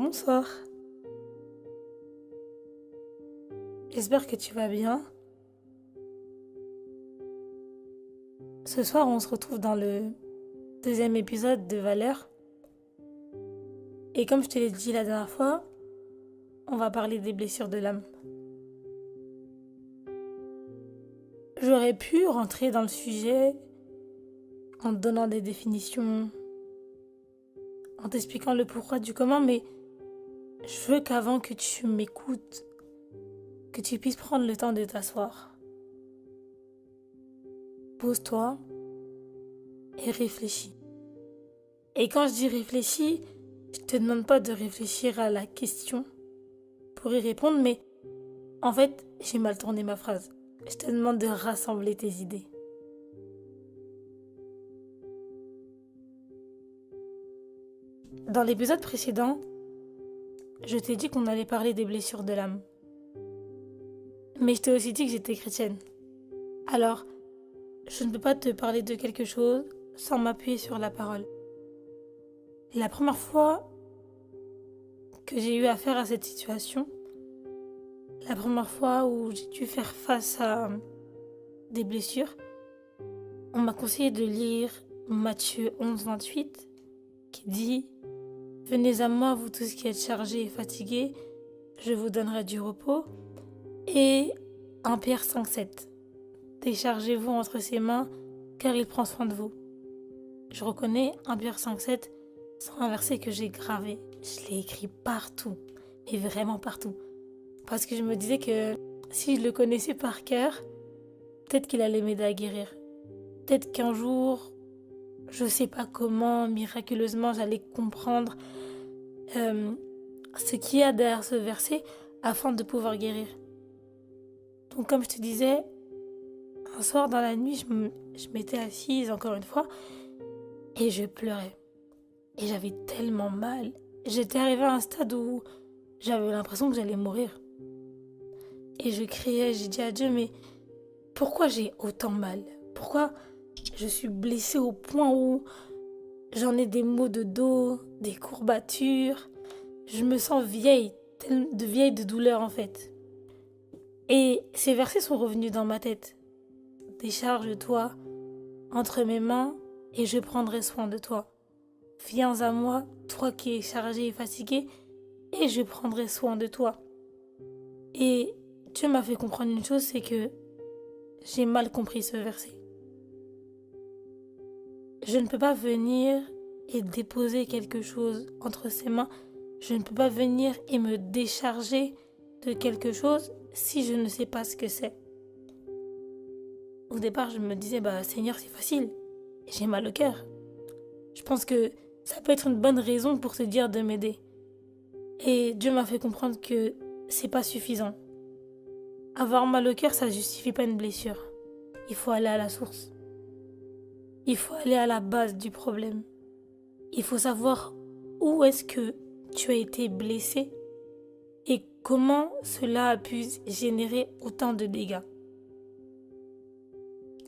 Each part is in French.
Bonsoir, j'espère que tu vas bien. Ce soir, on se retrouve dans le deuxième épisode de Valeurs. Et comme je te l'ai dit la dernière fois, on va parler des blessures de l'âme. J'aurais pu rentrer dans le sujet en te donnant des définitions, en t'expliquant le pourquoi du comment, mais je veux qu'avant que tu m'écoutes, que tu puisses prendre le temps de t'asseoir. Pose-toi et réfléchis. Et quand je dis réfléchis, je te demande pas de réfléchir à la question pour y répondre, mais en fait, j'ai mal tourné ma phrase. Je te demande de rassembler tes idées. Dans l'épisode précédent, je t'ai dit qu'on allait parler des blessures de l'âme. Mais je t'ai aussi dit que j'étais chrétienne. Alors, je ne peux pas te parler de quelque chose sans m'appuyer sur la parole. La première fois que j'ai eu affaire à cette situation, la première fois où j'ai dû faire face à des blessures, on m'a conseillé de lire Matthieu 11, 28, qui dit « Venez à moi, vous tous qui êtes chargés et fatigués, je vous donnerai du repos. » Et 1 Pierre 5, 7, « Déchargez-vous entre ses mains, car il prend soin de vous. » Je reconnais 1 Pierre 5, 7, c'est un verset que j'ai gravé. Je l'ai écrit partout, et vraiment partout. Parce que je me disais que si je le connaissais par cœur, peut-être qu'il allait m'aider à guérir. Peut-être qu'un jour, je sais pas comment, miraculeusement, j'allais comprendre ce qu'il y a derrière ce verset afin de pouvoir guérir. Donc comme je te disais, un soir dans la nuit, je m'étais assise encore une fois et je pleurais. Et j'avais tellement mal. J'étais arrivée à un stade où j'avais l'impression que j'allais mourir. Et je criais, j'ai dit à Dieu, mais pourquoi j'ai autant mal? Pourquoi je suis blessée au point où j'en ai des maux de dos, des courbatures? Je me sens vieille de douleur en fait. Et ces versets sont revenus dans ma tête. Décharge-toi entre mes mains et je prendrai soin de toi. Viens à moi, toi qui es chargé et fatigué, et je prendrai soin de toi. Et Dieu m'a fait comprendre une chose, c'est que j'ai mal compris ce verset. Je ne peux pas venir et déposer quelque chose entre ses mains. Je ne peux pas venir et me décharger de quelque chose si je ne sais pas ce que c'est. Au départ, je me disais, Seigneur, c'est facile. J'ai mal au cœur. Je pense que ça peut être une bonne raison pour te dire de m'aider. Et Dieu m'a fait comprendre que c'est pas suffisant. Avoir mal au cœur, ça justifie pas une blessure. Il faut aller à la source. Il faut aller à la base du problème. Il faut savoir où est-ce que tu as été blessé et comment cela a pu générer autant de dégâts.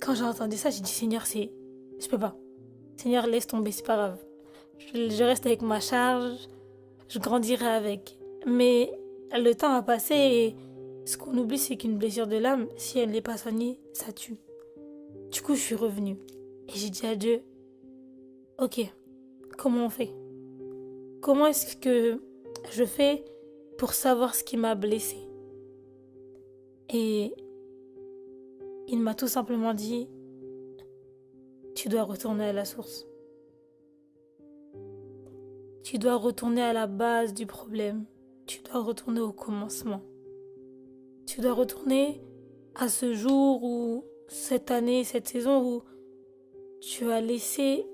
Quand j'ai entendu ça, j'ai dit Seigneur, je peux pas. Seigneur, laisse tomber, c'est pas grave. Je reste avec ma charge, je grandirai avec. Mais le temps a passé et ce qu'on oublie, c'est qu'une blessure de l'âme, si elle n'est pas soignée, ça tue. Du coup, je suis revenue et j'ai dit à Dieu, ok, comment on fait? Comment est-ce que je fais pour savoir ce qui m'a blessée? Et il m'a tout simplement dit, tu dois retourner à la source. Tu dois retourner à la base du problème. Tu dois retourner au commencement. Tu dois retourner à ce jour où, cette année, cette saison où tu as laissé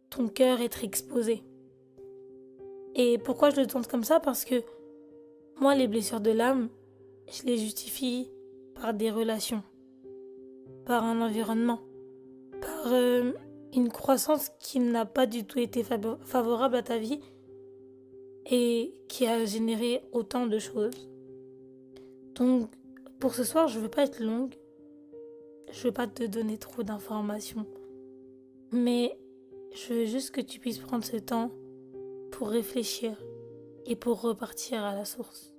ton cœur être exposé. Et pourquoi je le tourne comme ça? Parce que moi, les blessures de l'âme, je les justifie par des relations, par un environnement, par une croissance qui n'a pas du tout été favorable à ta vie et qui a généré autant de choses. Donc, pour ce soir, je veux pas être longue, je veux pas te donner trop d'informations, mais je veux juste que tu puisses prendre ce temps pour réfléchir et pour repartir à la source.